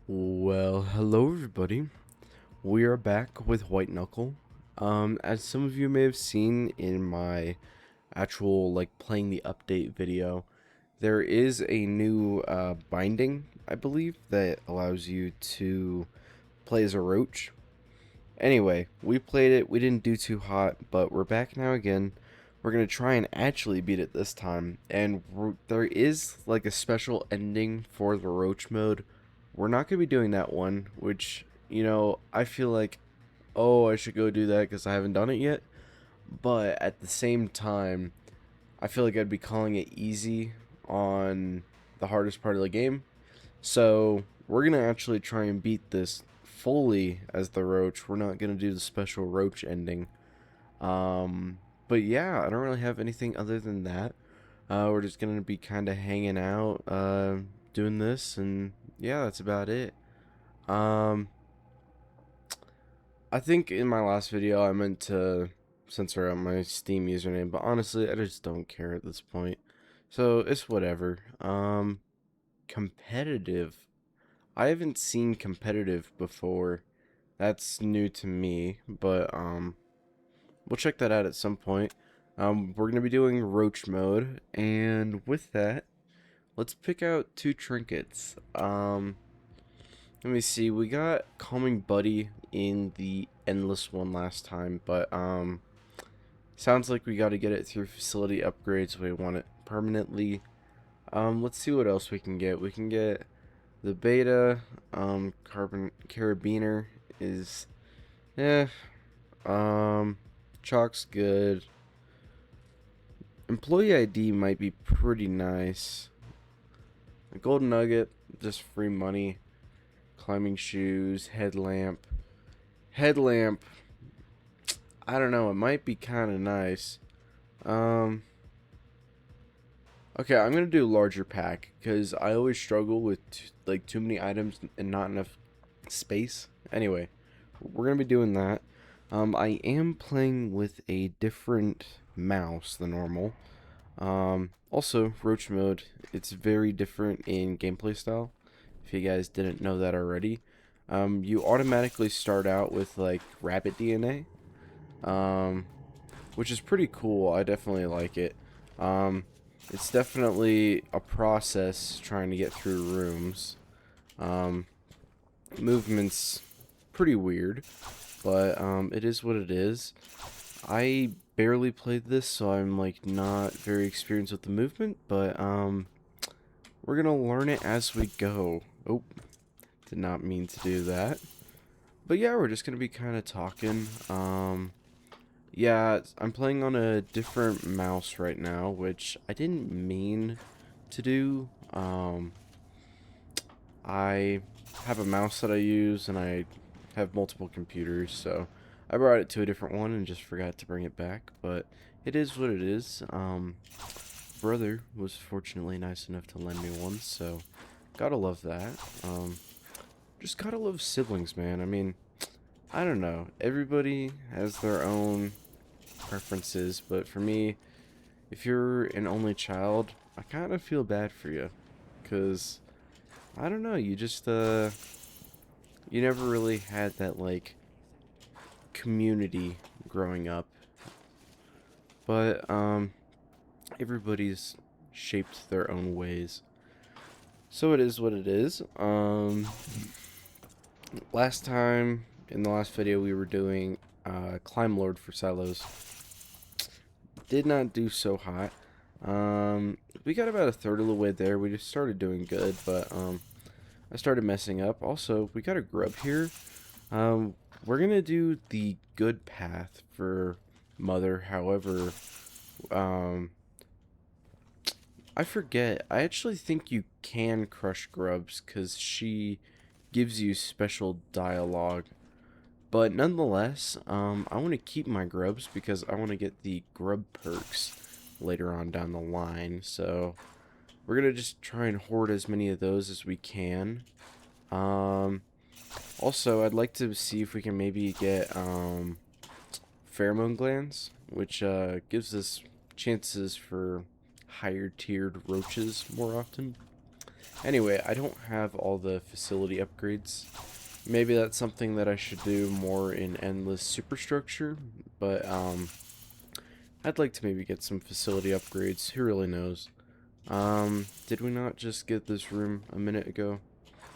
Well, hello everybody. We are back with White Knuckle. As some of you may have seen in my actual playing the update video, there is a new binding, I believe, that allows you to play as a roach. Anyway, we played it. We didn't do too hot, but we're back now again. We're gonna try and actually beat it this time, and there is like a special ending for the roach mode. We're not gonna be doing that one, which I feel like, oh, I should go do that because I haven't done it yet. But at the same time, I feel like I'd be calling it easy on the hardest part of the game. So we're gonna actually try and beat this fully as the roach. We're not gonna do the special roach ending. But yeah, I don't really have anything other than that. We're just gonna be kind of hanging out, doing this, and yeah, that's about it. Um, I think in my last video I meant to censor out my Steam username, but honestly, I just don't care at this point. So it's whatever. Competitive. I haven't seen competitive before. That's new to me, but we'll check that out at some point. We're gonna be doing roach mode, and with that, let's pick out two trinkets. Let me see. We got Calming Buddy in the endless one last time, but sounds like we got to get it through facility upgrades. We want it permanently. Let's see what else we can get. We can get the beta. Carbon Carabiner is, eh. Chalk's good. Employee ID might be pretty nice. A golden nugget, just free money. Climbing shoes, headlamp. Headlamp, I don't know, it might be kind of nice. Um, okay, I'm gonna do larger pack because I always struggle with too many items and not enough space. Anyway, we're gonna be doing that. I am playing with a different mouse than normal. Also, Roach mode, it's very different in gameplay style. If you guys didn't know that already, you automatically start out with like rabbit DNA, which is pretty cool. I definitely like it. It's definitely a process trying to get through rooms. Um, Movement's pretty weird, but it is what it is. I barely played this, so I'm like not very experienced with the movement, but we're gonna learn it as we go. Oh, did not mean to do that. But yeah, we're just gonna be kind of talking. Yeah, I'm playing on a different mouse right now, which I didn't mean to do. I have a mouse that I use, and I have multiple computers, so I brought it to a different one and just forgot to bring it back. But it is what it is. Brother was fortunately nice enough to lend me one, so gotta love that. Just gotta love siblings, man. I mean, I don't know. Everybody has their own preferences, but for me, if you're an only child, I kind of feel bad for you, cause I don't know. You just you never really had that like community growing up, but everybody's shaped their own ways. So it is what it is. Last time in the last video we were doing Climb Lord for silos. Did not do so hot. We got about a third of the way there. We just started doing good, but I started messing up. Also, we got a grub here. We're gonna do the good path for Mother. However, I forget. I actually think you can crush grubs because she gives you special dialogue. But nonetheless, I want to keep my grubs because I want to get the grub perks later on down the line. So we're gonna just try and hoard as many of those as we can. Also, I'd like to see if we can maybe get pheromone glands, which gives us chances for higher tiered roaches more often. Anyway, I don't have all the facility upgrades. Maybe that's something that I should do more in Endless Superstructure, but I'd like to maybe get some facility upgrades. Who really knows? Did we not just get this room a minute ago?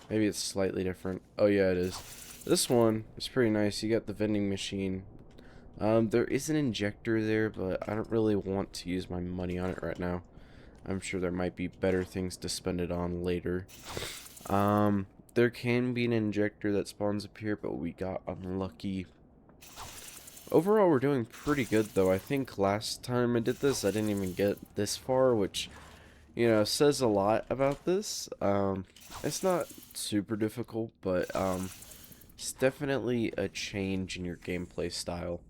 Maybe it's slightly different. Oh yeah, it is. This one is pretty nice. You got the vending machine. There is an injector there, but I don't really want to use my money on it right now. I'm sure there might be better things to spend it on later. There can be an injector that spawns up here, but we got unlucky. Overall, we're doing pretty good, though. I think last time I did this, I didn't even get this far, which, you know, says a lot about this. It's not super difficult, but, it's definitely a change in your gameplay style.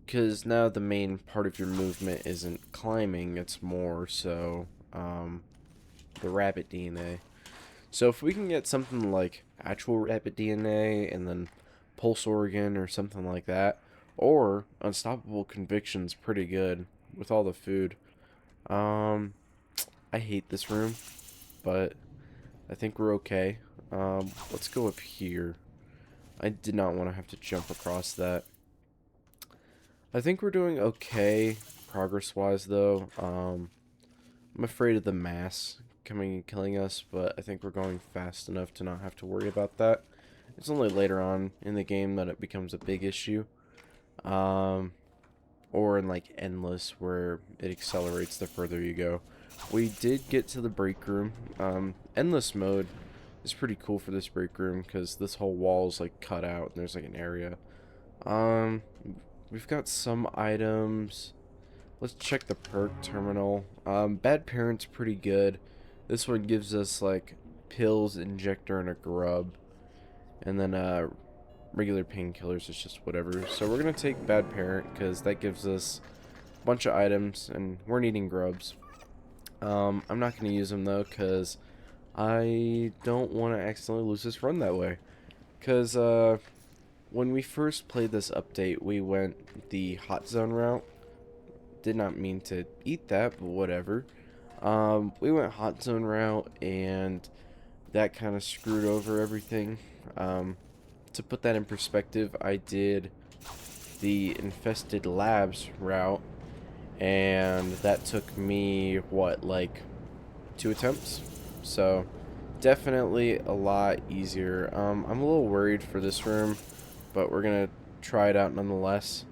Because now the main part of your movement isn't climbing, it's more so, the rabbit DNA. So if we can get something like actual rabbit DNA and then pulse organ or something like that, or unstoppable conviction's pretty good with all the food. I hate this room, but I think we're okay. Let's go up here. I did not want to have to jump across that. I think we're doing okay progress-wise, though. I'm afraid of the mass coming and killing us, but I think we're going fast enough to not have to worry about that. It's only later on in the game that it becomes a big issue. Or in, like, Endless, where it accelerates the further you go. We did get to the break room. Endless mode is pretty cool for this break room, because this whole wall is, like, cut out, and there's, like, an area. We've got some items. Let's check the perk terminal. Bad Parent's pretty good. This one gives us, like, pills, injector, and a grub. And then, regular painkillers is just whatever. So we're going to take Bad Parent, because that gives us a bunch of items, and we're needing grubs. I'm not going to use them, though, because I don't want to accidentally lose this run that way. Because, when we first played this update, we went the hot zone route. Did not mean to eat that, but whatever. We went hot zone route, and that kind of screwed over everything. To put that in perspective, I did the infested labs route, and that took me, what, like 2 attempts? So, definitely a lot easier. I'm a little worried for this room, but we're gonna try it out nonetheless.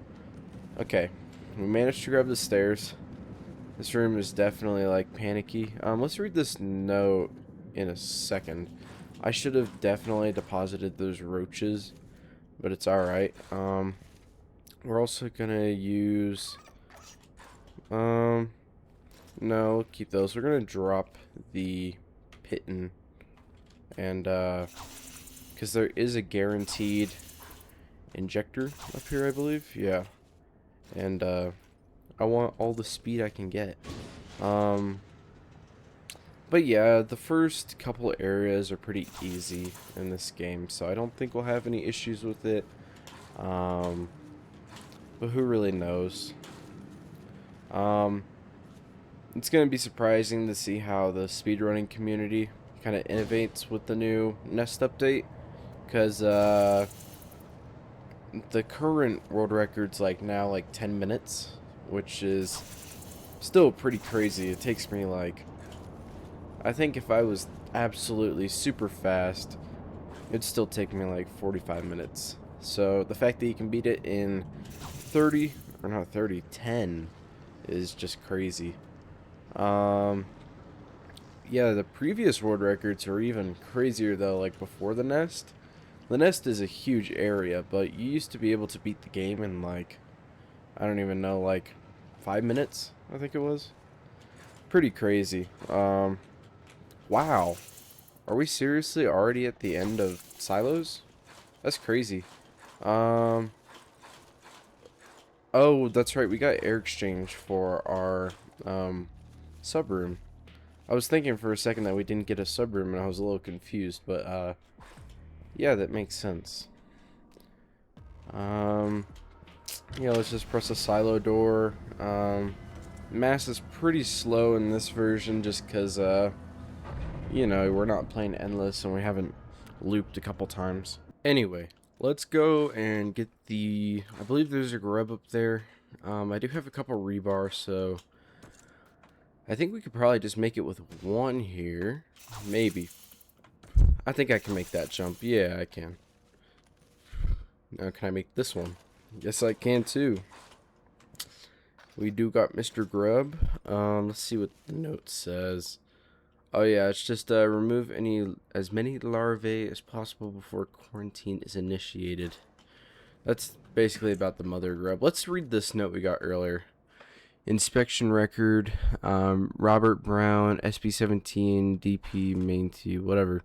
Okay, we managed to grab the stairs. This room is definitely, like, panicky. Let's read this note in a second. I should have definitely deposited those roaches, but it's alright. We're also gonna use... no, keep those. We're gonna drop the Pitten, and, because there is a guaranteed injector up here, I believe. Yeah. And, I want all the speed I can get. But yeah, the first couple areas are pretty easy in this game, so I don't think we'll have any issues with it. But who really knows? It's gonna be surprising to see how the speedrunning community kind of innovates with the new Nest update, because the current world record's like now like 10 minutes, which is still pretty crazy. It takes me like, I think if I was absolutely super fast, it'd still take me like 45 minutes. So the fact that you can beat it in 30, or not 30, 10 is just crazy. Yeah, the previous world records are even crazier though, like before the Nest. The Nest is a huge area, but you used to be able to beat the game in like, I don't even know, like 5 minutes, I think it was. Pretty crazy. Wow. Are we seriously already at the end of silos? That's crazy. Oh, that's right. We got air exchange for our sub room. I was thinking for a second that we didn't get a sub room, and I was a little confused, but yeah, that makes sense. Yeah, let's just press a silo door. Mass is pretty slow in this version just because you know, we're not playing endless and we haven't looped a couple times. Anyway, let's go and get the, I believe there's a grub up there. I do have a couple rebar, so I think we could probably just make it with one here. Maybe. I think I can make that jump. Yeah, I can. Now can I make this one? Yes, I can too. We do got Mr. Grub. Let's see what the note says. Oh yeah, it's just remove as many larvae as possible before quarantine is initiated. That's basically about the mother grub. Let's read this note we got earlier. Inspection record, Robert Brown, SB17, DP, main T, whatever.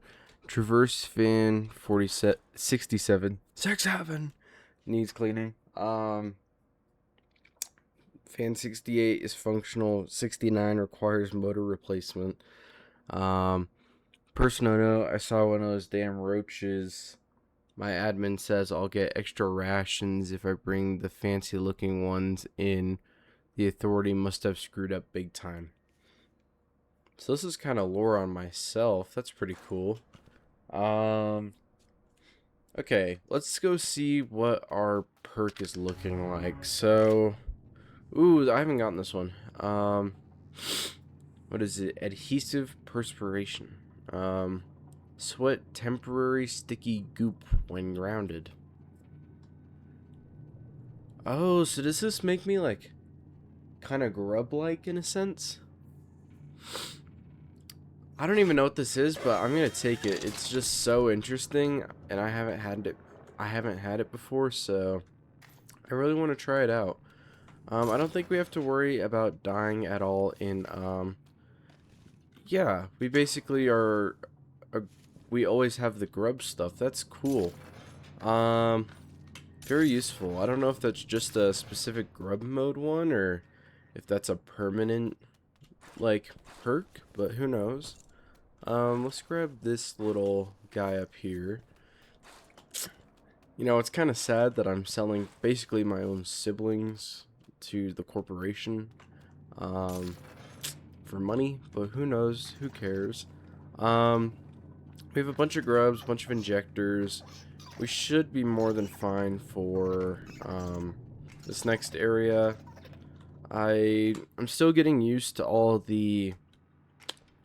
Traverse fan, 67, 67, needs cleaning. Fan 68 is functional, 69 requires motor replacement. Personal note, I saw one of those damn roaches. My admin says I'll get extra rations if I bring the fancy looking ones in. The authority must have screwed up big time. So this is kind of lore on myself. That's pretty cool. Okay, let's go see what our perk is looking like. So, ooh, I haven't gotten this one. What is it? Adhesive perspiration. Sweat temporary sticky goop when grounded. Oh, so does this make me like kind of grub-like in a sense? I don't even know what this is, but I'm gonna take it. It's just so interesting, and I haven't had it before, so I really want to try it out. I don't think we have to worry about dying at all in yeah, we basically are we always have the grub stuff. That's cool. Very useful. I don't know if that's just a specific grub mode one or if that's a permanent like perk, but who knows. Let's grab this little guy up here. You know, it's kind of sad that I'm selling basically my own siblings to the corporation for money, but who knows? Who cares? We have a bunch of grubs, a bunch of injectors. We should be more than fine for this next area. I'm still getting used to all the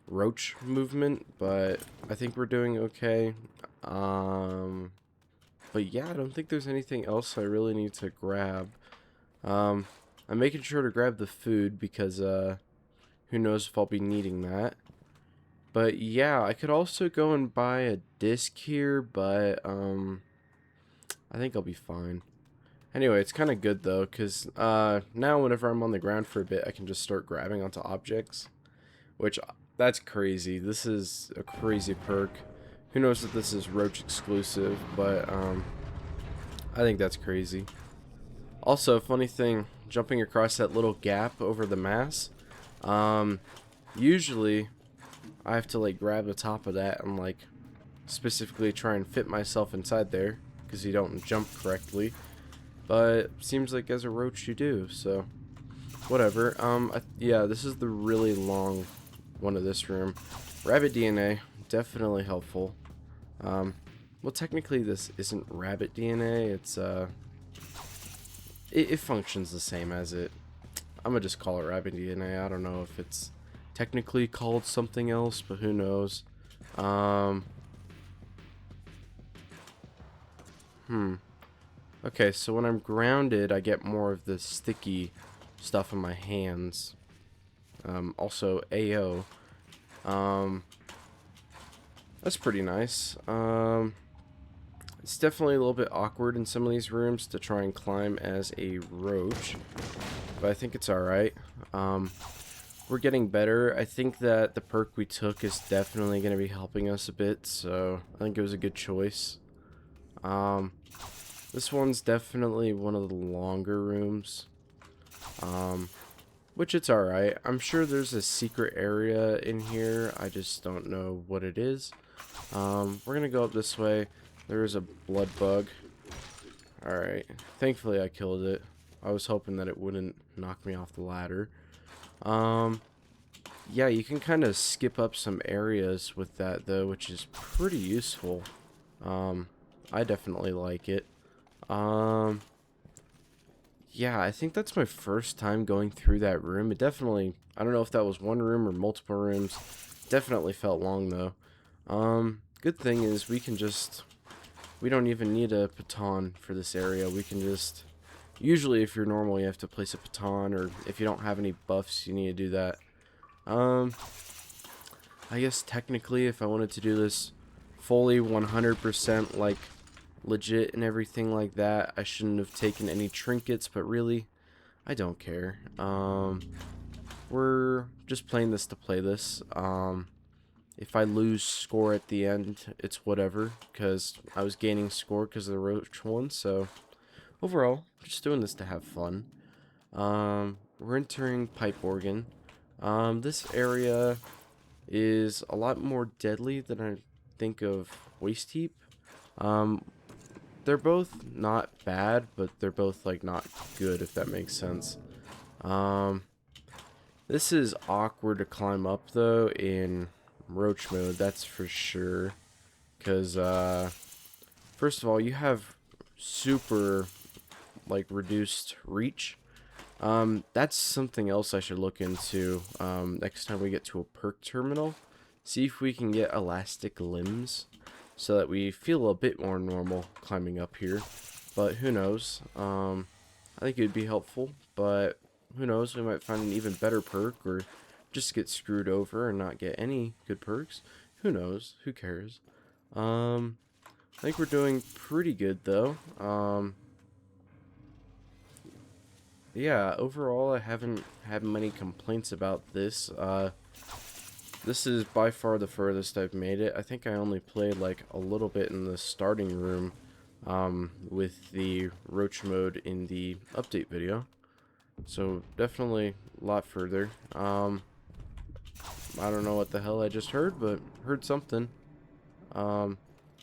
roach movement, but I think we're doing okay. But yeah, I don't think there's anything else I really need to grab. I'm making sure to grab the food because who knows if I'll be needing that. But yeah, I could also go and buy a disc here, but I think I'll be fine. Anyway, it's kind of good though, because now whenever I'm on the ground for a bit, I can just start grabbing onto objects, which that's crazy. This is a crazy perk. Who knows if this is roach exclusive, but I think that's crazy. Also, funny thing, jumping across that little gap over the mass, usually I have to like grab the top of that and like specifically try and fit myself inside there because you don't jump correctly. But seems like as a roach you do, so whatever. Yeah, this is the really long one of this room. Rabbit DNA, definitely helpful. Well, technically this isn't rabbit DNA. It's it functions the same as it. I'm gonna just call it rabbit DNA. I don't know if it's technically called something else, but who knows. Okay, so when I'm grounded, I get more of the sticky stuff in my hands. Also, AO. That's pretty nice. It's definitely a little bit awkward in some of these rooms to try and climb as a roach, but I think it's alright. We're getting better. I think that the perk we took is definitely going to be helping us a bit, so I think it was a good choice. This one's definitely one of the longer rooms, which it's alright. I'm sure there's a secret area in here. I just don't know what it is. We're going to go up this way. There is a blood bug. Alright. Thankfully I killed it. I was hoping that it wouldn't knock me off the ladder. yeah, you can kind of skip up some areas with that though, which is pretty useful. Um, I definitely like it. Um, yeah, I think that's my first time going through that room. It definitely, I don't know if that was one room or multiple rooms. Definitely felt long though. Good thing is we don't even need a baton for this area. We can just, usually if you're normal, you have to place a baton, or if you don't have any buffs, you need to do that. Um, I guess technically if I wanted to do this fully 100% like legit and everything like that, I shouldn't have taken any trinkets, but really, I don't care. We're just playing this to play this. If I lose score at the end, it's whatever, because I was gaining score because of the roach one, so overall, just doing this to have fun. We're entering pipe organ. This area is a lot more deadly than I think of waste heap. Um, they're both not bad, but they're both like not good, if that makes sense. Um, this is awkward to climb up though in roach mode, that's for sure. Cause first of all, you have super like reduced reach. That's something else I should look into next time we get to a perk terminal. See if we can get elastic limbs so that we feel a bit more normal climbing up here. But who knows? I think it would be helpful, but who knows? We might find an even better perk or just get screwed over and not get any good perks. Who knows? Who cares? I think we're doing pretty good though. Yeah, overall, I haven't had many complaints about this. This is by far the furthest I've made it. I think I only played like a little bit in the starting room with the roach mode in the update video. So definitely a lot further. I don't know what the hell I just heard, but heard something. Um,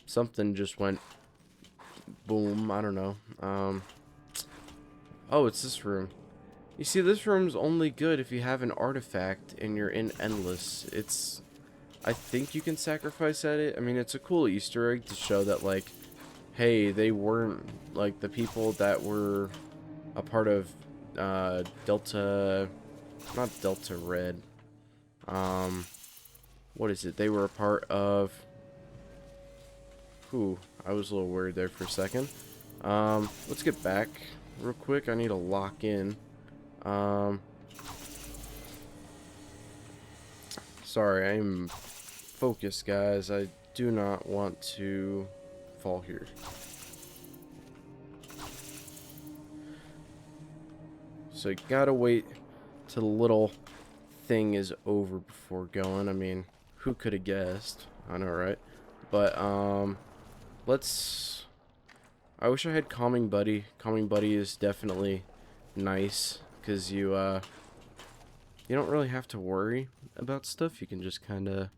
something just went boom. I don't know. Oh, it's this room. You see, this room's only good if you have an artifact and you're in Endless. It's... I think you can sacrifice at it. I mean, it's a cool Easter egg to show that, like, hey, they weren't, like, the people that were a part of, Delta... Not Delta Red. What is it? They were a part of... Whew, I was a little worried there for a second. Let's get back real quick. I need to lock in. Sorry, I'm focused, guys. I do not want to fall here. So you gotta wait till the little thing is over before going. I mean, who could have guessed? I know, right? But, let's... I wish I had Calming Buddy. Calming Buddy is definitely nice, because you don't really have to worry about stuff. You can just kind of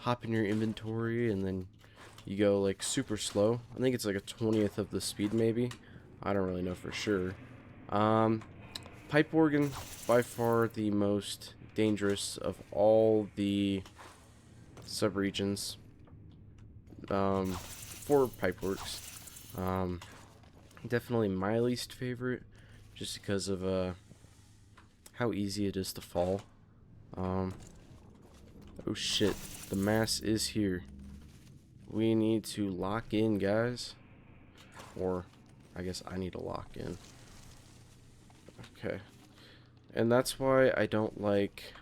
hop in your inventory and then you go like super slow. I think it's like a 20th of the speed maybe. I don't really know for sure. Pipe organ, by far the most dangerous of all the subregions for Pipeworks. Definitely my least favorite, just because of how easy it is to fall. Oh shit, the mass is here. We need to lock in, guys. Or, I guess I need to lock in. Okay. And that's why I don't like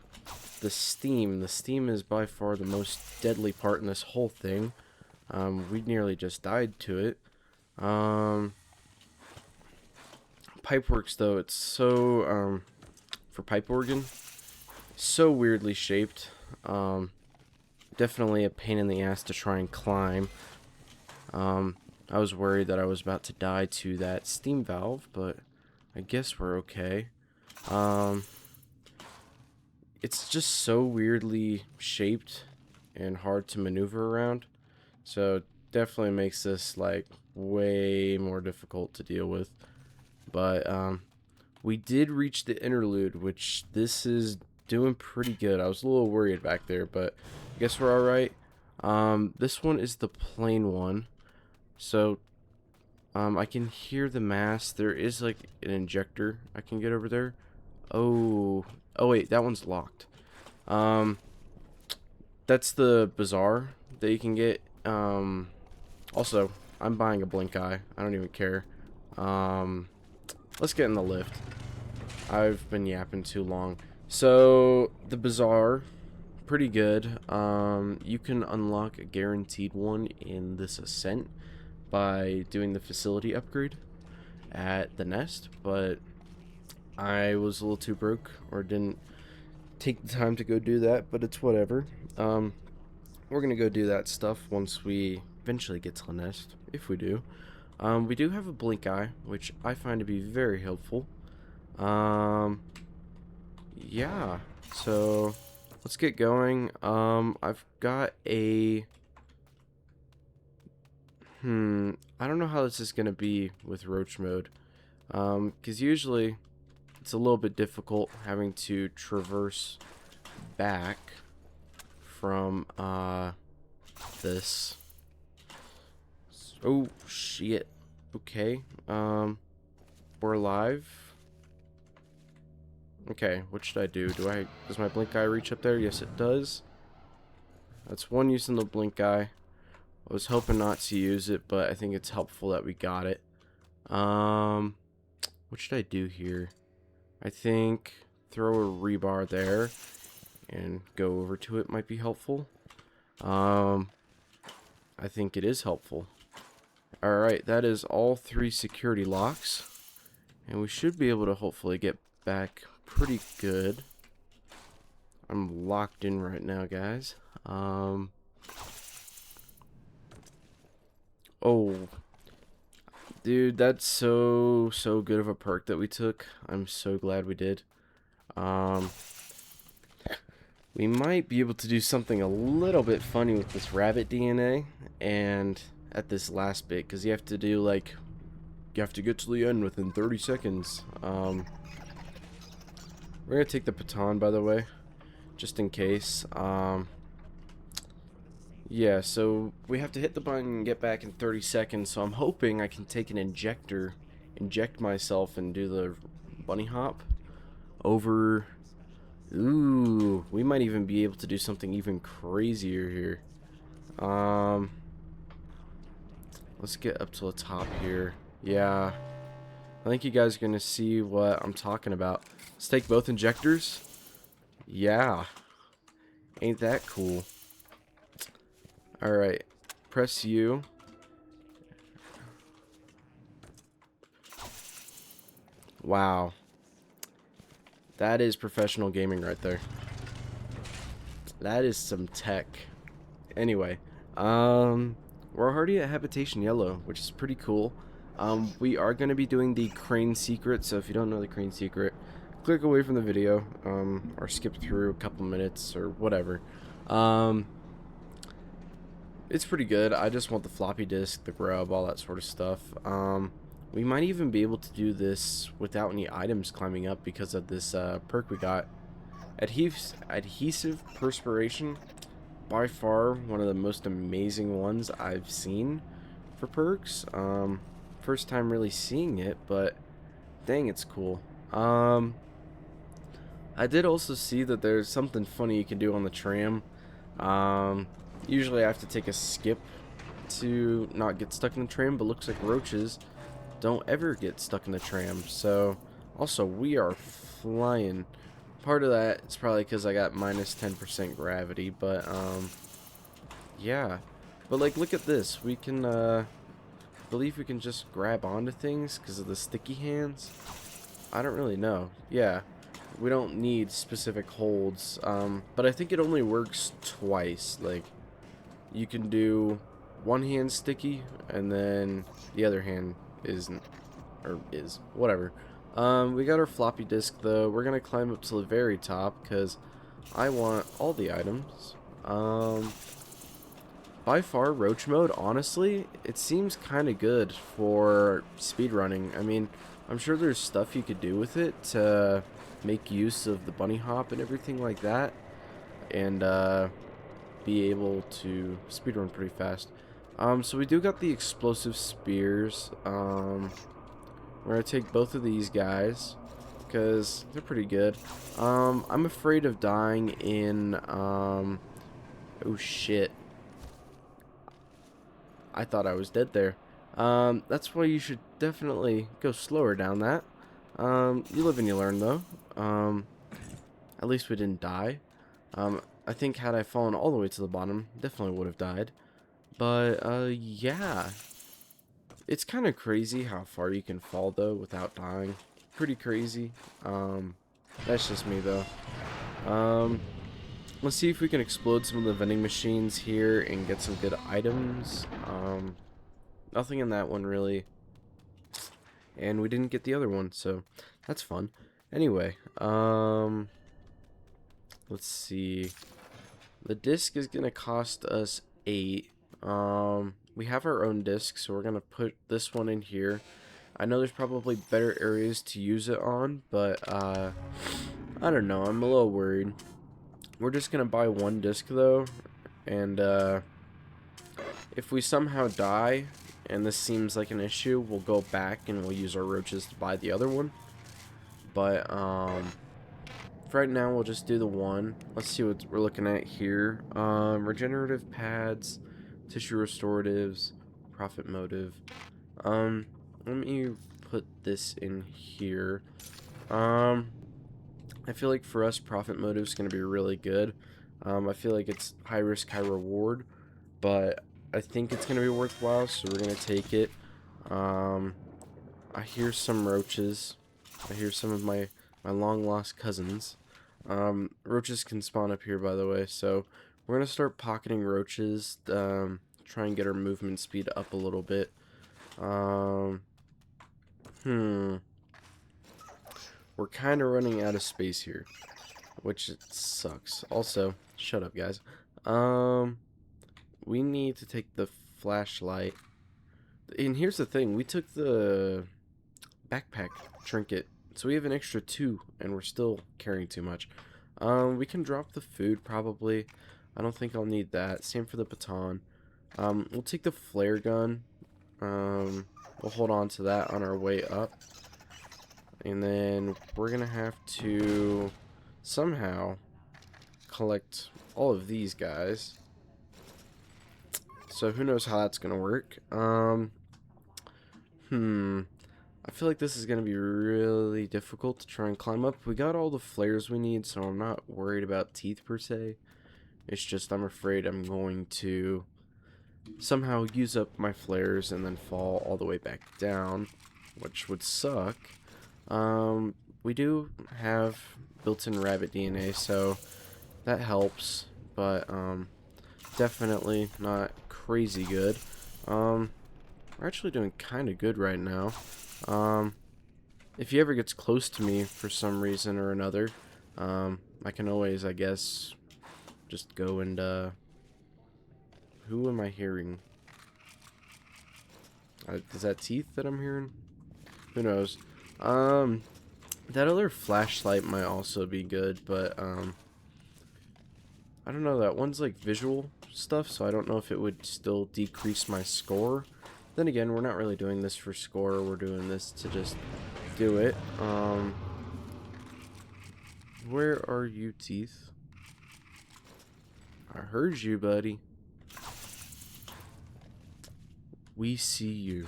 the steam. The steam is by far the most deadly part in this whole thing. We nearly just died to it. Pipeworks, though, it's so, for pipe organ, so weirdly shaped. Definitely a pain in the ass to try and climb. I was worried that I was about to die to that steam valve, but I guess we're okay. It's just so weirdly shaped and hard to maneuver around. So definitely makes this like way more difficult to deal with. But we did reach the interlude, which this is doing pretty good. I was a little worried back there, but I guess we're alright. This one is the plain one. So, I can hear the mast. There is like an injector I can get over there. Oh, oh wait, that one's locked. That's the bazaar that you can get. Also, I'm buying a blink eye. I don't even care. Let's get in the lift. I've been yapping too long. So, the bazaar, pretty good. You can unlock a guaranteed one in this ascent by doing the facility upgrade at the nest, but I was a little too broke or didn't take the time to go do that, but it's whatever. We're gonna go do that stuff once we eventually get to the nest, if we do. We do have a blink eye, which I find to be very helpful. Yeah, so let's get going. I've got a I don't know how this is gonna be with roach mode, because usually it's a little bit difficult having to traverse back from this. Oh shit. Okay. We're alive. Okay, what should I do? Does my blink eye reach up there? Yes, it does. That's one use in the blink eye. I was hoping not to use it, but I think it's helpful that we got it. What should I do here? I think throw a rebar there and go over to it might be helpful. I think it is helpful. Alright, that is all 3 security locks. And we should be able to hopefully get back pretty good. I'm locked in right now, guys. Oh, dude, that's so good of a perk that we took. I'm so glad we did. We might be able to do something a little bit funny with this rabbit DNA and at this last bit, because you have to do like you have to get to the end within 30 seconds. We're gonna take the baton, by the way, just in case. Yeah, so we have to hit the button and get back in 30 seconds, so I'm hoping I can take an injector, inject myself, and do the bunny hop over. Ooh, we might even be able to do something even crazier here. Let's get up to the top here. Yeah, I think you guys are gonna see what I'm talking about. Let's take both injectors. Yeah, ain't that cool? Alright, press U. Wow. That is professional gaming right there. That is some tech. Anyway, we're already at Habitation Yellow, which is pretty cool. We are going to be doing the crane secret, so if you don't know the crane secret, click away from the video, or skip through a couple minutes, or whatever. It's pretty good. I just want the floppy disk, the grub, all that sort of stuff. We might even be able to do this without any items climbing up because of this perk we got. Adhesive Perspiration, by far one of the most amazing ones I've seen for perks. First time really seeing it, but dang, it's cool. I did also see that there's something funny you can do on the tram. Usually I have to take a skip to not get stuck in the tram, but looks like roaches don't ever get stuck in the tram. So, also, we are flying. Part of that is probably because I got minus 10% gravity, but, yeah. But, like, look at this. We can, I believe we can just grab onto things because of the sticky hands. I don't really know. Yeah. We don't need specific holds, but I think it only works twice. Like, you can do one hand sticky, and then the other hand isn't, or is, whatever. We got our floppy disk, though. We're gonna climb up to the very top, because I want all the items. By far, roach mode, honestly, it seems kind of good for speedrunning. I mean, I'm sure there's stuff you could do with it to make use of the bunny hop and everything like that, and be able to speedrun pretty fast. So we do got the explosive spears. We're gonna take both of these guys because they're pretty good. I'm afraid of dying in. Oh shit! I thought I was dead there. That's why you should definitely go slower down that. You live and you learn, though. At least we didn't die. I think had I fallen all the way to the bottom, definitely would have died. But, yeah. It's kind of crazy how far you can fall, though, without dying. Pretty crazy. That's just me, though. Let's see if we can explode some of the vending machines here and get some good items. Nothing in that one, really. And we didn't get the other one, so that's fun. Anyway, let's see. The disc is gonna cost us 8. We have our own disc, so we're gonna put this one in here. I know there's probably better areas to use it on, but I don't know. I'm a little worried. We're just gonna buy one disc though, and if we somehow die and this seems like an issue, we'll go back and we'll use our roaches to buy the other one. But for right now, we'll just do the one. Let's see what we're looking at here. Regenerative pads, tissue restoratives, profit motive. Let me put this in here. I feel like for us, profit motive is going to be really good. I feel like it's high risk, high reward, but I think it's going to be worthwhile, so we're going to take it. I hear some roaches. I hear some of my long lost cousins. Roaches can spawn up here, by the way, so we're going to start pocketing roaches, try and get our movement speed up a little bit. We're kind of running out of space here, which sucks. Also, shut up, guys. We need to take the flashlight. And here's the thing, we took the backpack trinket, so we have an extra 2, and we're still carrying too much. We can drop the food, probably. I don't think I'll need that. Same for the baton. We'll take the flare gun. We'll hold on to that on our way up. And then we're gonna have to somehow collect all of these guys. So who knows how that's gonna work. I feel like this is gonna be really difficult to try and climb up. We got all the flares we need, so I'm not worried about teeth per se. It's just I'm afraid I'm going to somehow use up my flares and then fall all the way back down, which would suck. We do have built-in rabbit DNA, so that helps, but definitely not crazy good. We're actually doing kind of good right now. If he ever gets close to me for some reason or another, I can always, I guess, just go and who am I hearing? Is that teeth that I'm hearing? Who knows? That other flashlight might also be good, but I don't know, that one's like visual stuff, so I don't know if it would still decrease my score. Then again, we're not really doing this for score, we're doing this to just do it. Where are you, teeth? I heard you, buddy. We see you.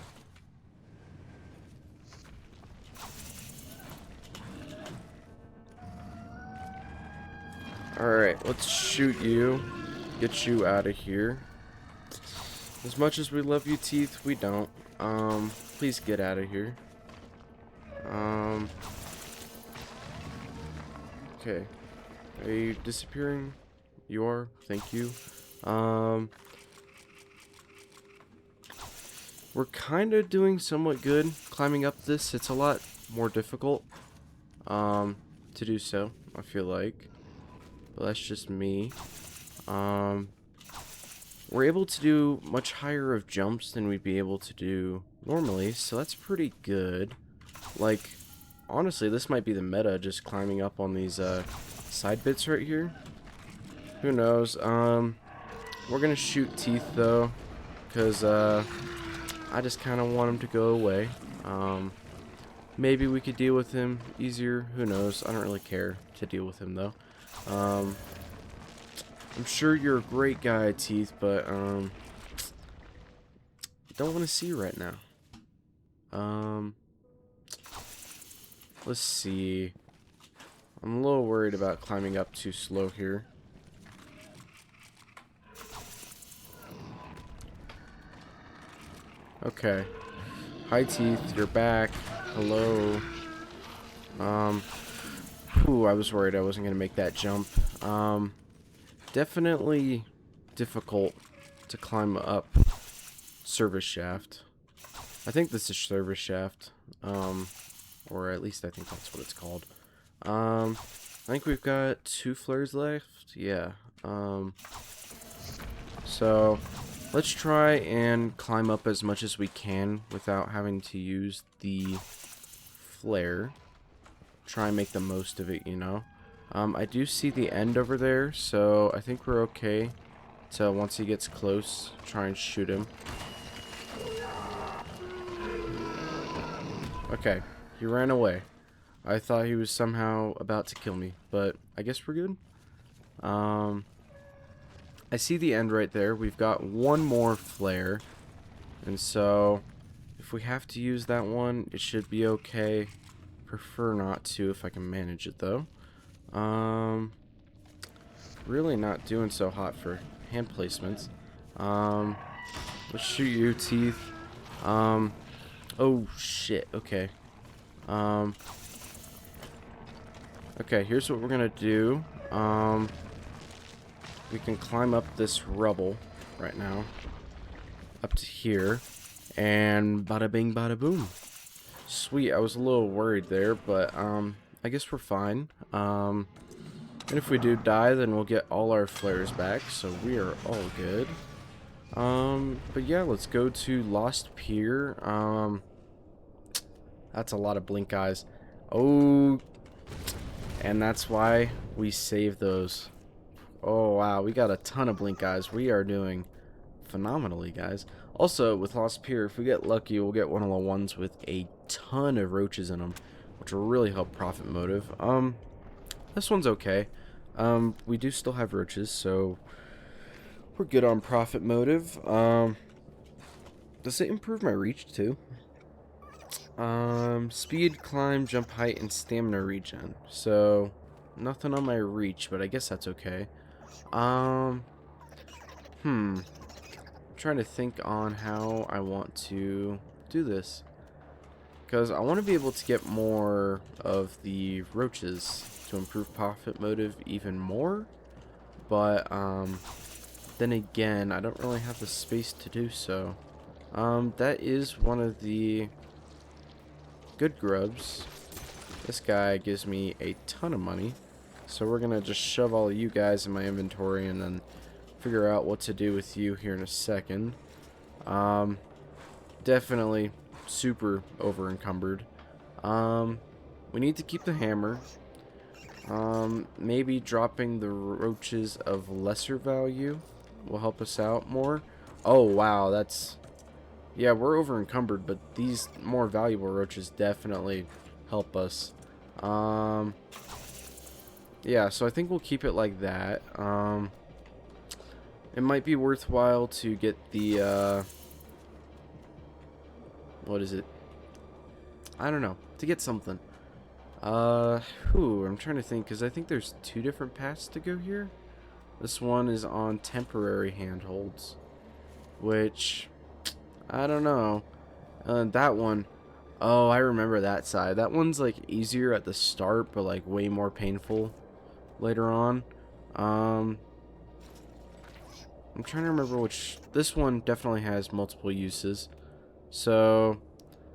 Alright, let's shoot you. Get you out of here. As much as we love you, teeth, we don't. Please get out of here. Okay. Are you disappearing? You are? Thank you. We're kind of doing somewhat good climbing up this. It's a lot more difficult to do so, I feel like. But that's just me. We're able to do much higher of jumps than we'd be able to do normally, so that's pretty good. Like, honestly, this might be the meta, just climbing up on these side bits right here. Who knows? We're gonna shoot Teeth though, because I just kind of want him to go away. Maybe we could deal with him easier. Who knows? I don't really care to deal with him though. I'm sure you're a great guy, Teeth, but don't want to see you right now. Let's see. I'm a little worried about climbing up too slow here. Okay. Hi, Teeth. You're back. Hello. Ooh, I was worried I wasn't going to make that jump. Definitely difficult to climb up service shaft. I think this is service shaft. Or at least I think that's what it's called. I think we've got 2 flares left. Yeah. So let's try and climb up as much as we can without having to use the flare. Try and make the most of it, you know. I do see the end over there, so I think we're okay to, once he gets close, try and shoot him. Okay, he ran away. I thought he was somehow about to kill me, but I guess we're good. I see the end right there. We've got 1 more flare, and so if we have to use that one, it should be okay. Prefer not to if I can manage it though. Really not doing so hot for hand placements. Let's shoot you, Teeth. Oh shit, okay. Okay, here's what we're gonna do. We can climb up this rubble right now. Up to here. And bada bing bada boom. Sweet, I was a little worried there, but I guess we're fine. And if we do die, then we'll get all our flares back, so we are all good. But yeah, let's go to Lost Pier. That's a lot of blink eyes. Oh, and that's why we save those. Oh wow, we got a ton of blink eyes. We are doing phenomenally, guys. Also, with Lost Pier, if we get lucky, we'll get one of the ones with a ton of roaches in them, which will really help profit motive. This one's okay. We do still have roaches, so we're good on profit motive. Does it improve my reach too? Speed, climb, jump height, and stamina regen. So, nothing on my reach, but I guess that's okay. Trying to think on how I want to do this, because I want to be able to get more of the roaches to improve profit motive even more, but then again, I don't really have the space to do so. That is one of the good grubs. This guy gives me a ton of money, so we're gonna just shove all of you guys in my inventory and then figure out what to do with you here in a second. Definitely super over encumbered. We need to keep the hammer. Maybe dropping the roaches of lesser value will help us out more. Oh wow, that's, yeah, we're over encumbered, but these more valuable roaches definitely help us. Yeah, so I think we'll keep it like that. It might be worthwhile to get the, what is it? I don't know. To get something. I'm trying to think, because I think there's 2 different paths to go here. This one is on temporary handholds, which, I don't know. That one, oh, I remember that side. That one's, like, easier at the start, but, like, way more painful later on. I'm trying to remember which. This one definitely has multiple uses. So,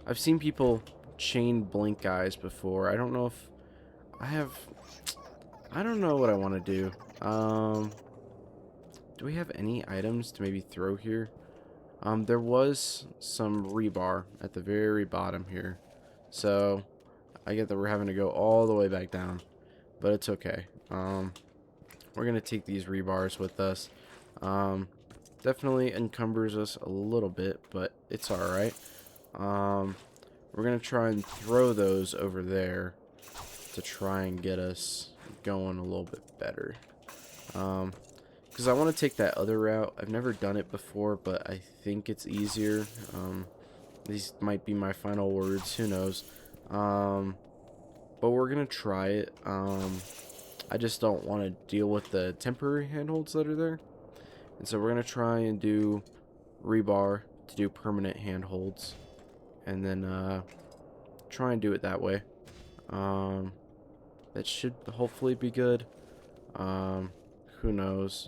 I've seen people chain blink eyes before. I don't know if I have. I don't know what I want to do. Do we have any items to maybe throw here? There was some rebar at the very bottom here. So I get that we're having to go all the way back down, but it's okay. We're gonna take these rebars with us. Definitely encumbers us a little bit, but it's alright. We're gonna try and throw those over there to try and get us going a little bit better. Because I want to take that other route. I've never done it before, but I think it's easier. These might be my final words, who knows. But we're gonna try it. I just don't want to deal with the temporary handholds that are there. And so we're gonna try and do rebar to do permanent handholds. And then try and do it that way. That should hopefully be good. Who knows?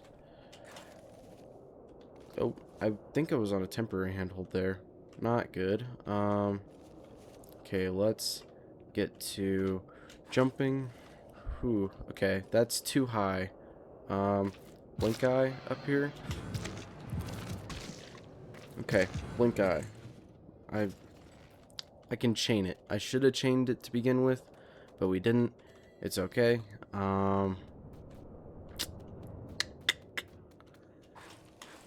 Oh, I think I was on a temporary handhold there. Not good. Okay, let's get to jumping. Whew, okay, that's too high. Blink eye up here. Okay, blink eye. I can chain it. I should have chained it to begin with, but we didn't. It's okay.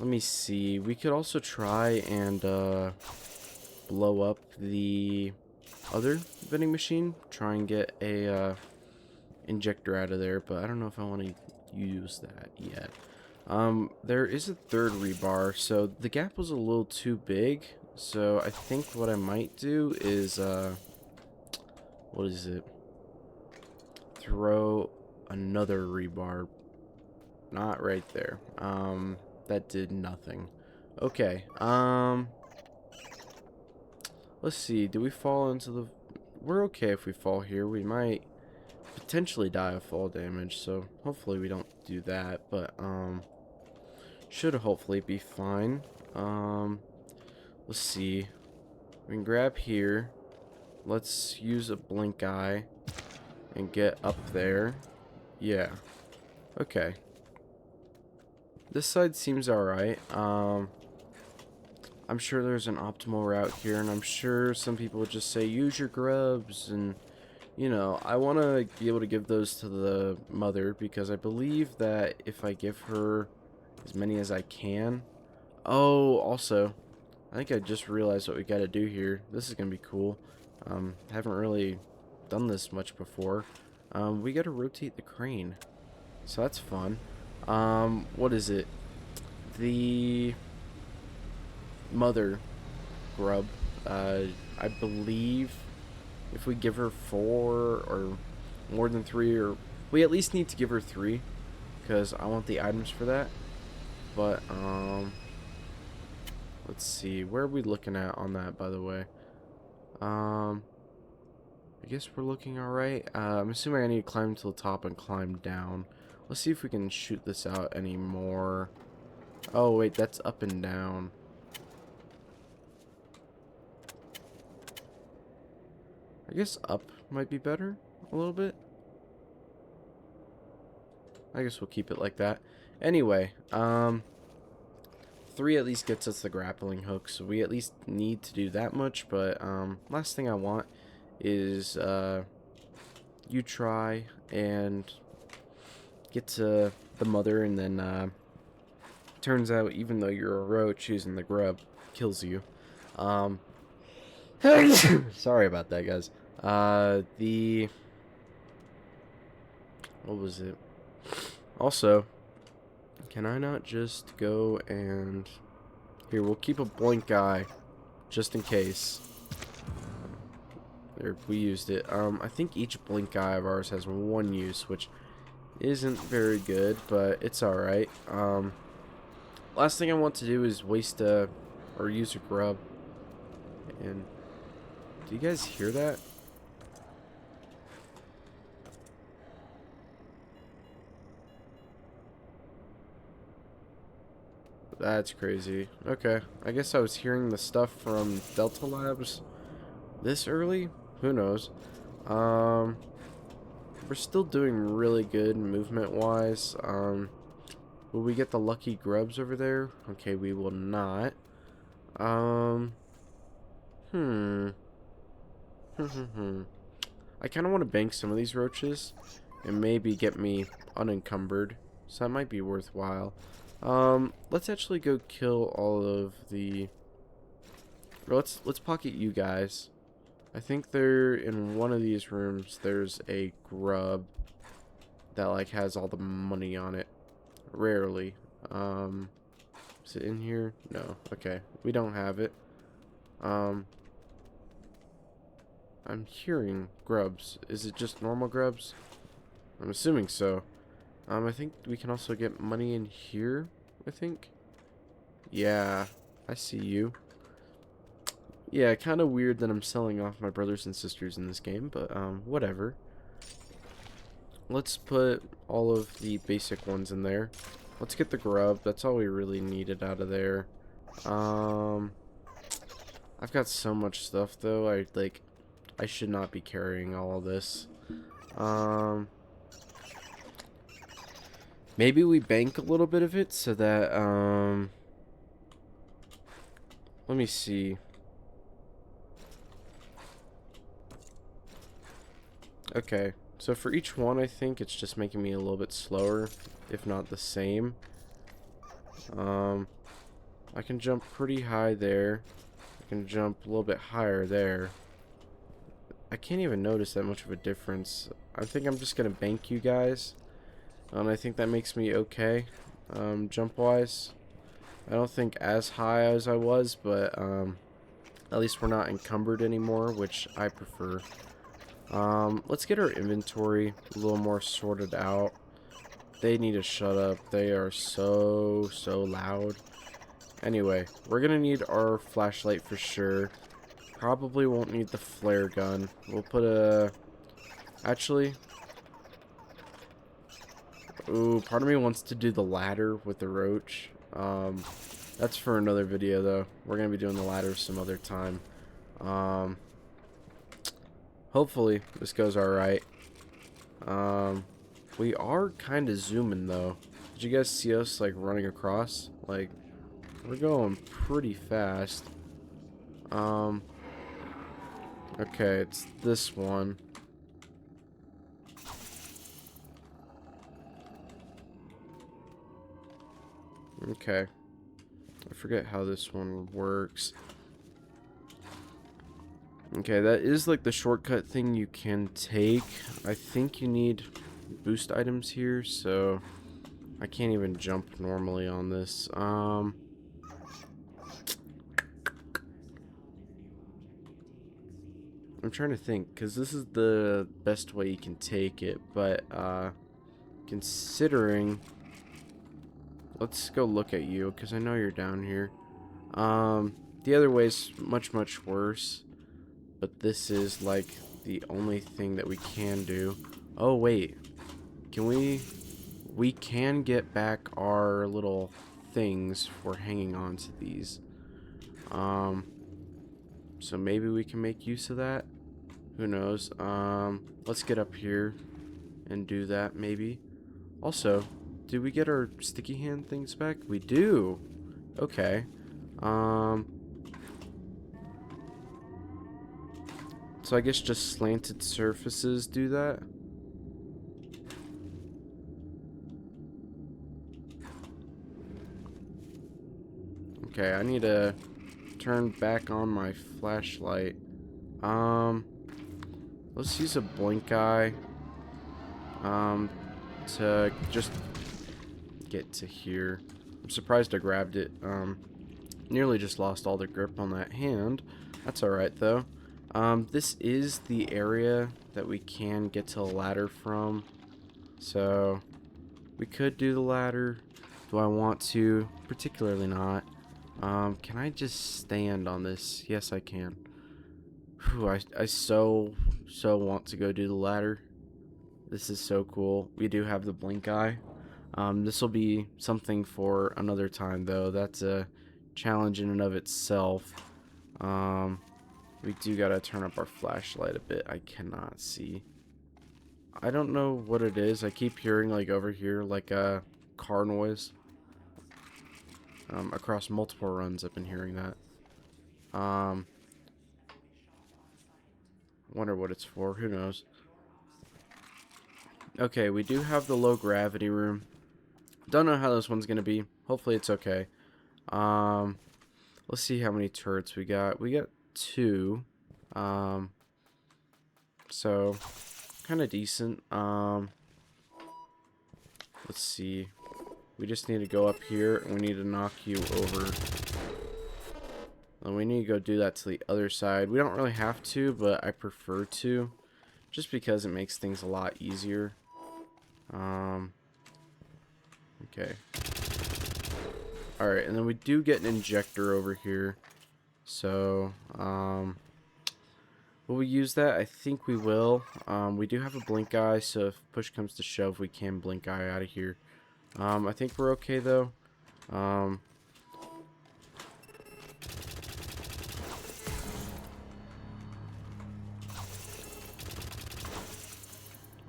Let me see. We could also try and blow up the other vending machine. Try and get a injector out of there, but I don't know if I want to use that yet. There is a third rebar, so the gap was a little too big. So I think what I might do is what is it? Throw another rebar. Not right there. That did nothing. Okay. Let's see. Do we fall into the... We're okay if we fall here. We might potentially die of fall damage, so hopefully we don't do that, but should hopefully be fine. Let's see. We can grab here. Let's use a blink eye and get up there. Yeah. Okay. This side seems alright. I'm sure there's an optimal route here, and I'm sure some people would just say use your grubs, and you know, I want to be able to give those to the mother because I believe that if I give her as many as I can. Oh, also, I think I just realized what we got to do here. This is going to be cool. Haven't really done this much before. We got to rotate the crane. So that's fun. What is it? The mother grub. I believe if we give her 4 or more than 3, or we at least need to give her 3 because I want the items for that. But let's see, where are we looking at on that, by the way? I guess we're looking alright. I'm assuming I need to climb to the top and climb down. Let's see if we can shoot this out anymore. Oh wait, that's up and down. I guess up might be better a little bit. I guess we'll keep it like that. Anyway, 3 at least gets us the grappling hook, so we at least need to do that much, but last thing I want is you try and get to the mother, and then turns out even though you're a roach, using the grub kills you. Sorry about that, guys. What was it? Also, can I not just go and... Here, we'll keep a blink eye, just in case. There, we used it. I think each blink eye of ours has 1 use, which isn't very good, but it's alright. Last thing I want to do is waste or use a grub. And do you guys hear that? That's crazy. Okay, I guess I was hearing the stuff from Delta Labs this early? Who knows? We're still doing really good movement-wise. Will we get the lucky grubs over there? Okay, we will not. I kind of want to bank some of these roaches and maybe get me unencumbered, so that might be worthwhile. Let's actually go kill all of the... Or let's pocket you guys. I think they're in one of these rooms. There's a grub that like has all the money on it. Rarely. Is it in here? No. Okay, we don't have it. I'm hearing grubs. Is it just normal grubs? I'm assuming so. I think we can also get money in here, I think. Yeah, I see you. Yeah, kind of weird that I'm selling off my brothers and sisters in this game, but whatever. Let's put all of the basic ones in there. Let's get the grub. That's all we really needed out of there. I've got so much stuff though. I should not be carrying all of this. Maybe we bank a little bit of it so that let me see. Okay, so for each one, I think it's just making me a little bit slower, if not the same. I can jump pretty high there. I can jump a little bit higher there. I can't even notice that much of a difference. I think I'm just gonna bank you guys, and I think that makes me okay, jump-wise. I don't think as high as I was, but at least we're not encumbered anymore, which I prefer. Let's get our inventory a little more sorted out. They need to shut up. They are so loud. Anyway, we're gonna need our flashlight for sure. Probably won't need the flare gun. We'll put a... Actually... Ooh, part of me wants to do the ladder with the roach. That's for another video, though. We're gonna be doing the ladder some other time. Hopefully, this goes alright. We are kind of zooming, though. Did you guys see us, like, running across? Like, we're going pretty fast. Okay, it's this one. Okay. I forget how this one works. Okay, that is like the shortcut thing you can take. I think you need boost items here, so I can't even jump normally on this. I'm trying to think, because this is the best way you can take it, but considering... Let's go look at you, because I know you're down here. The other way's much worse, but this is like the only thing that we can do. Oh wait, can we can get back our little things for hanging on to these. So maybe we can make use of that. Who knows? Let's get up here and do that maybe. Also, did we get our sticky hand things back? We do. Okay. So I guess just slanted surfaces do that. Okay, I need to turn back on my flashlight. Let's use a blink eye. To just get to here. I'm surprised I grabbed it. Nearly just lost all the grip on that hand. That's alright though. This is the area that we can get to a ladder from. So we could do the ladder. Do I want to? Particularly not. Can I just stand on this? Yes, I can. Whew, I so want to go do the ladder. This is so cool. We do have the blink eye. This will be something for another time, though. That's a challenge in and of itself. We do gotta turn up our flashlight a bit. I cannot see. I don't know what it is. I keep hearing, like, over here, like a car noise. Across multiple runs, I've been hearing that. Wonder what it's for. Who knows? Okay, we do have the low gravity room. Don't know how this one's gonna be. Hopefully it's okay. Let's see how many turrets we got. We got 2. So kind of decent. Let's see. We just need to go up here and we need to knock you over. And we need to go do that to the other side. We don't really have to, but I prefer to, just because it makes things a lot easier. Okay. Alright, and then we do get an injector over here. So, will we use that? I think we will. We do have a blink eye, so if push comes to shove, we can blink eye out of here. I think we're okay, though.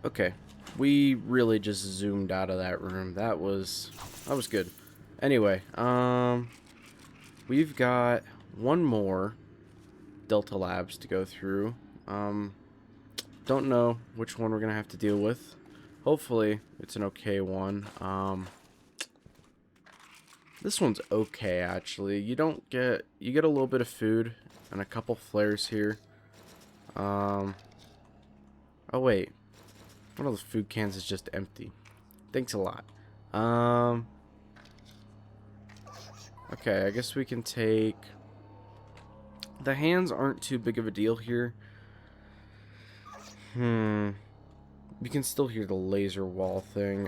Okay. We really just zoomed out of that room. That was good. Anyway, we've got one more Delta Labs to go through. Don't know which one we're gonna have to deal with. Hopefully, it's an okay one. This one's okay, actually. You get a little bit of food and a couple flares here. Oh wait, one of those food cans is just empty. Thanks a lot. Okay, I guess we can take... The hands aren't too big of a deal here. You can still hear the laser wall thing.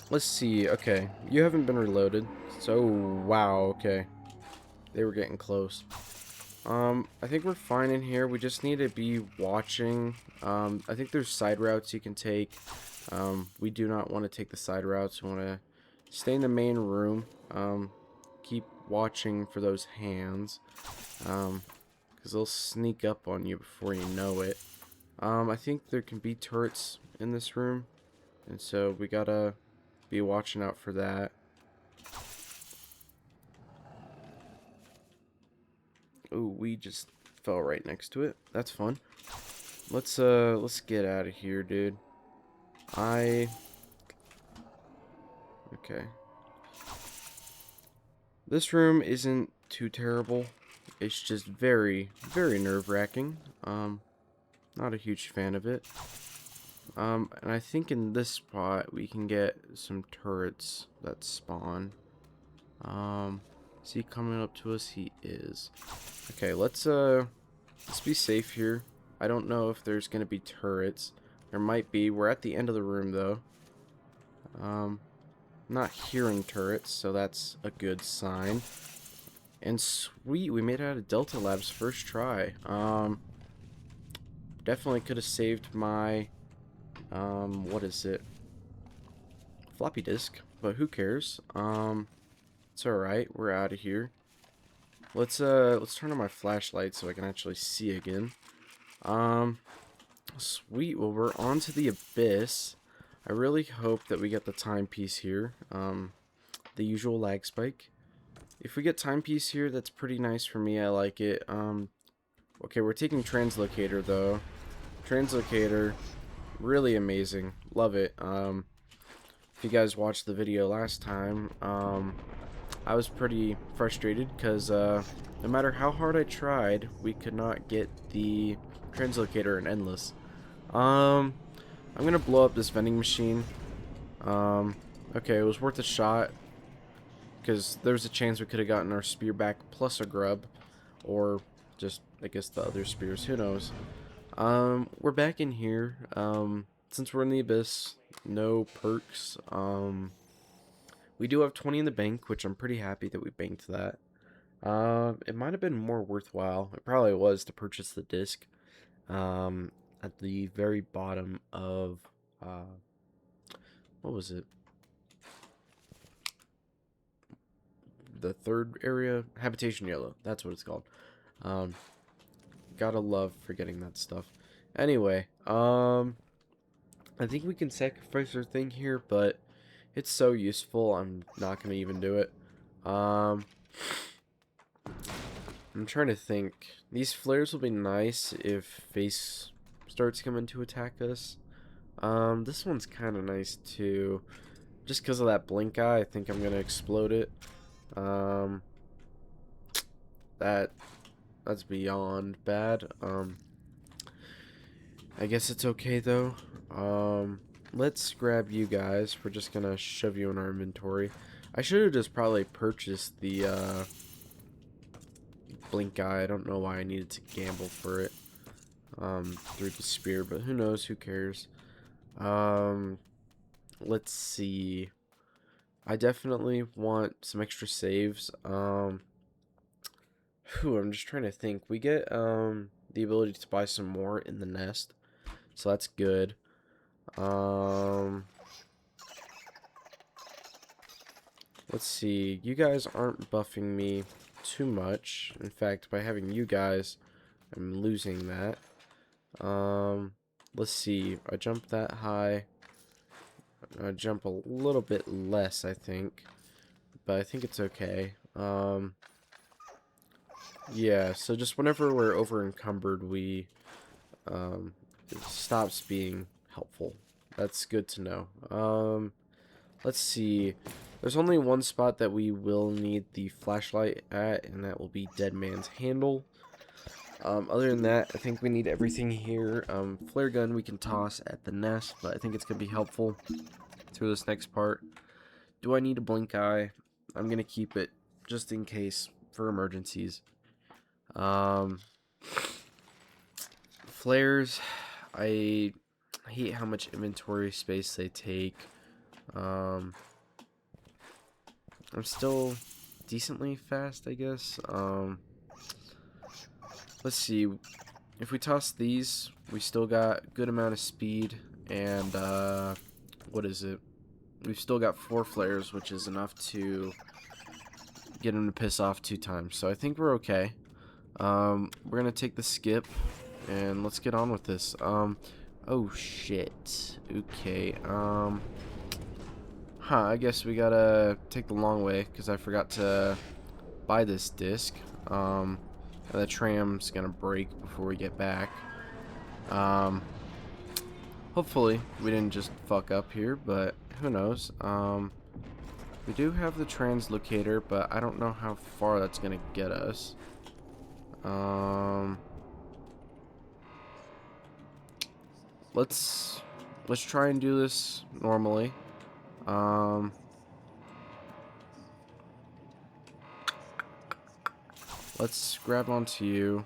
Let's see. Okay, you haven't been reloaded. So, wow, okay. They were getting close. I think we're fine in here. We just need to be watching. I think there's side routes you can take. We do not want to take the side routes. We want to stay in the main room. Keep watching for those hands. Because they'll sneak up on you before you know it. I think there can be turrets in this room. And so we gotta be watching out for that. Ooh, we just fell right next to it. That's fun. Let's get out of here, dude. Okay. This room isn't too terrible. It's just very, very nerve-wracking. Not a huge fan of it. And I think in this spot we can get some turrets that spawn. Is he coming up to us? He is. Okay, let's be safe here. I don't know if there's gonna be turrets. There might be. We're at the end of the room though. Not hearing turrets, so that's a good sign. And sweet, we made it out of Delta Labs first try. Definitely could have saved my what is it? Floppy disk, but who cares? It's alright, we're out of here. Let's turn on my flashlight so I can actually see again. Sweet, well we're on to the abyss. I really hope that we get the timepiece here. The usual lag spike. If we get timepiece here, that's pretty nice for me. I like it. Okay, we're taking translocator though. Translocator, really amazing. Love it. If you guys watched the video last time, I was pretty frustrated because no matter how hard I tried, we could not get the translocator in Endless. I'm gonna blow up this vending machine. Okay, it was worth a shot because there was a chance we could have gotten our spear back plus a grub, or just I guess the other spears. Who knows? We're back in here. Since we're in the abyss, no perks. We do have 20 in the bank, which I'm pretty happy that we banked that. It might have been more worthwhile. It probably was to purchase the disc. At the very bottom of what was it? The third area, Habitation Yellow. That's what it's called. Gotta love forgetting that stuff. Anyway, I think we can sacrifice our thing here, but it's so useful. I'm not gonna even do it. I'm trying to think. These flares will be nice if face starts coming to attack us. This one's kind of nice too. Just because of that blink eye, I think I'm gonna explode it. Um, that's beyond bad. I guess it's okay though. Let's grab you guys. We're just gonna shove you in our inventory. I should have just probably purchased the blink eye. I don't know why I needed to gamble for it through the spear, but who knows? Who cares? Let's see. I definitely want some extra saves. I'm just trying to think. We get the ability to buy some more in the nest, so that's good. Let's see. You guys aren't buffing me too much. In fact, by having you guys, I'm losing that. Let's see. I jump that high. I jump a little bit less, I think, but I think it's okay. Yeah, so just whenever we're over encumbered, it stops being helpful. That's good to know. Let's see. There's only one spot that we will need the flashlight at, and that will be Dead Man's Handle. Other than that, I think we need everything here. Flare gun we can toss at the nest, but I think it's going to be helpful through this next part. Do I need a blink eye? I'm going to keep it just in case for emergencies. Flares, I hate how much inventory space they take. I'm still decently fast, I guess. Let's see. If we toss these, we still got a good amount of speed, and what is it? We've still got 4 flares, which is enough to get him to piss off 2 times. So I think we're okay. We're gonna take the skip, and let's get on with this. Oh shit. Okay. I guess we gotta take the long way because I forgot to buy this disc. And the tram's gonna break before we get back. Hopefully we didn't just fuck up here, but who knows. We do have the translocator, but I don't know how far that's gonna get us. Let's try and do this normally. Let's grab onto you.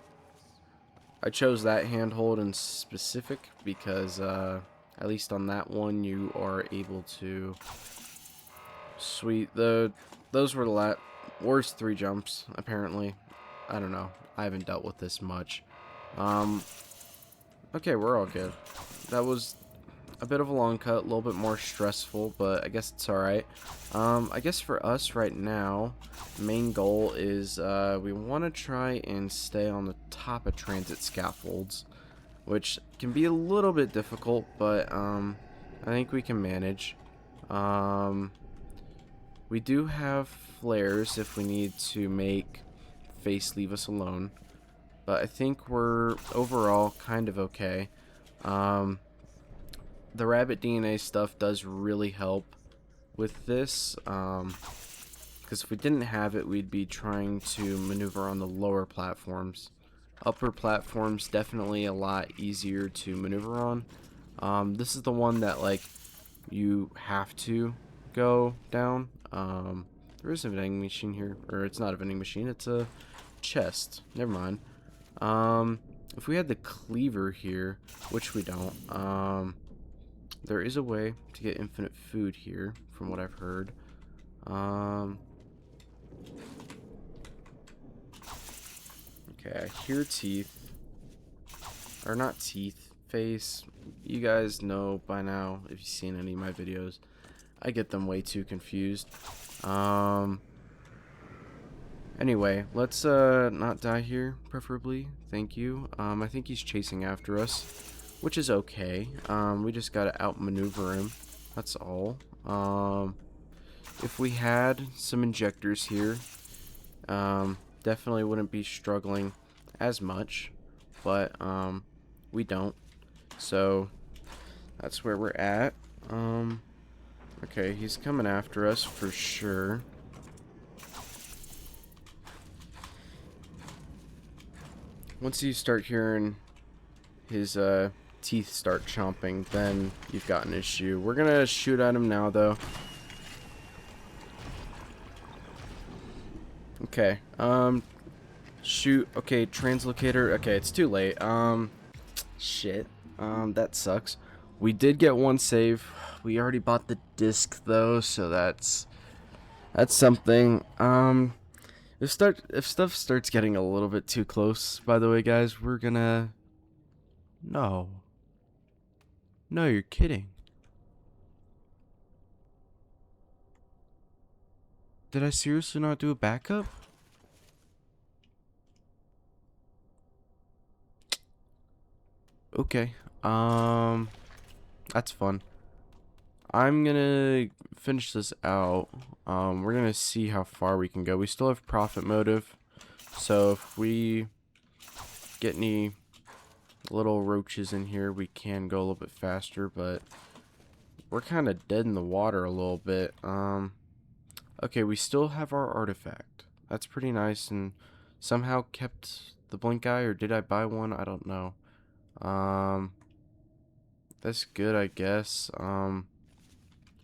I chose that handhold in specific because at least on that one you are able to. Sweet. Those were the worst 3 jumps apparently. I don't know. I haven't dealt with this much. Okay, we're all good. That was a bit of a long cut, a little bit more stressful, but I guess it's alright. I guess for us right now, the main goal is we want to try and stay on the top of transit scaffolds, which can be a little bit difficult, but I think we can manage. We do have flares if we need to make face leave us alone, but I think we're overall kind of okay. The rabbit DNA stuff does really help with this, because if we didn't have it, we'd be trying to maneuver on the lower platforms. Upper platforms definitely a lot easier to maneuver on. This is the one that like you have to go down. There is a vending machine here, or it's not a vending machine, it's a chest. Never mind. If we had the cleaver here, which we don't, there is a way to get infinite food here, from what I've heard. Okay, I hear teeth. Or not teeth, face. You guys know by now, if you've seen any of my videos, I get them way too confused. Anyway, let's not die here, preferably. Thank you. I think he's chasing after us, which is okay. We just gotta outmaneuver him. That's all. If we had some injectors here, definitely wouldn't be struggling as much, but we don't. So that's where we're at. Okay, he's coming after us for sure. Once you start hearing his teeth start chomping, then you've got an issue. We're gonna shoot at him now, though. Okay, shoot. Okay, translocator. Okay, it's too late. Shit. That sucks. We did get one save. We already bought the disc though, so that's something. If stuff starts getting a little bit too close, by the way, guys, we're gonna. No. No, you're kidding. Did I seriously not do a backup? Okay. That's fun. I'm gonna finish this out. We're gonna see how far we can go. We still have profit motive, so if we get any little roaches in here, we can go a little bit faster, but we're kind of dead in the water a little bit. Okay, we still have our artifact. That's pretty nice, and somehow kept the blink eye, or did I buy one? I don't know. That's good, I guess. I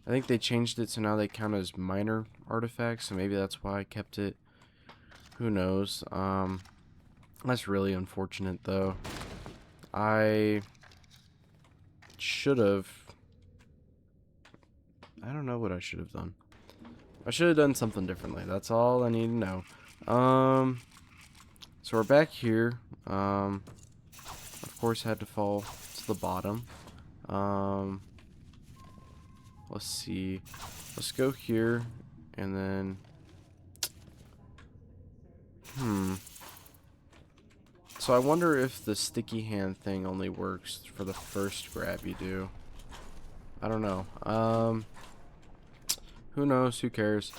think they changed it so now they count as minor artifacts, so maybe that's why I kept it. Who knows? That's really unfortunate, though. I should have. I don't know what I should have done. I should have done something differently. That's all I need to know. So we're back here. Of course, had to fall to the bottom. Let's see. Let's go here, and then. So I wonder if the sticky hand thing only works for the first grab you do. I don't know. Who knows? Who cares?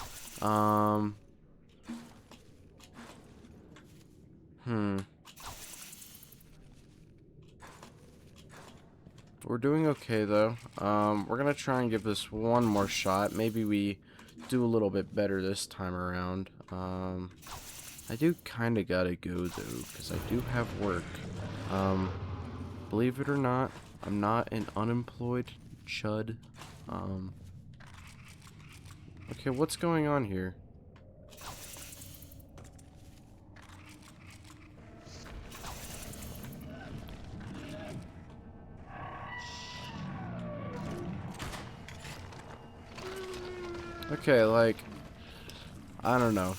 We're doing okay, though. We're gonna try and give this one more shot. Maybe we do a little bit better this time around. I do kind of gotta go, though, because I do have work. Believe it or not, I'm not an unemployed chud. Okay, what's going on here? Okay, like, I don't know.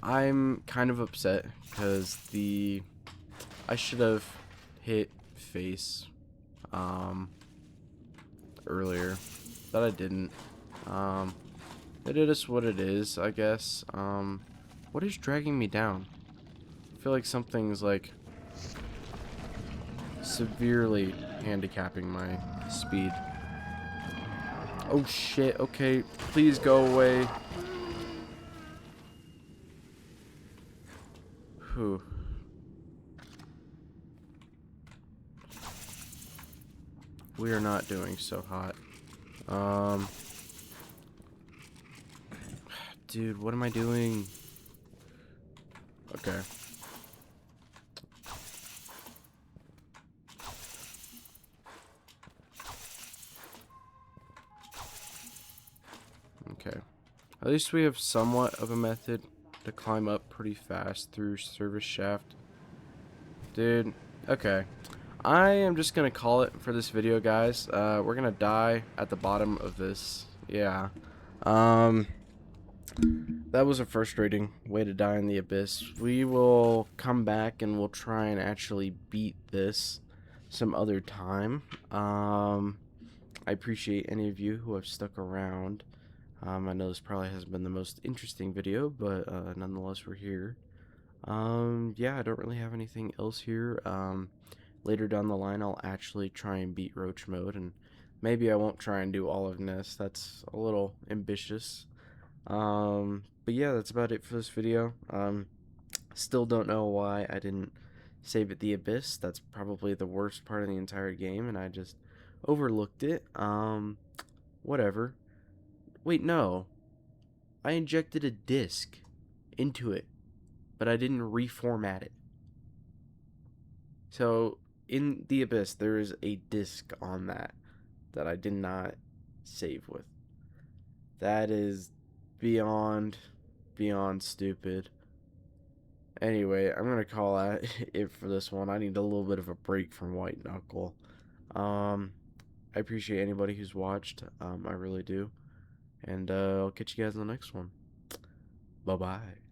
I'm kind of upset because I should have hit face earlier, but I didn't. It is what it is, I guess. What is dragging me down? I feel like something's like severely handicapping my speed. Oh shit, okay, please go away. Whew. We are not doing so hot. Dude, what am I doing? Okay. Okay. At least we have somewhat of a method to climb up pretty fast through service shaft. Dude, okay. I am just gonna call it for this video, guys. We're gonna die at the bottom of this. Yeah. That was a frustrating way to die in the abyss. We will come back and we'll try and actually beat this some other time. I appreciate any of you who have stuck around. I know this probably hasn't been the most interesting video, but nonetheless, we're here. Yeah, I don't really have anything else here. Later down the line, I'll actually try and beat Roach Mode, and maybe I won't try and do all of Nest. That's a little ambitious. But yeah, that's about it for this video. Still don't know why I didn't save at the Abyss. That's probably the worst part of the entire game, and I just overlooked it. Whatever. Wait, no. I injected a disc into it, but I didn't reformat it. So, in the Abyss, there is a disc on that I did not save with. That is beyond stupid. Anyway, I'm gonna call it for this one. I need a little bit of a break from White Knuckle. Um, I appreciate anybody who's watched. I really do. And I'll catch you guys in the next one. Bye bye.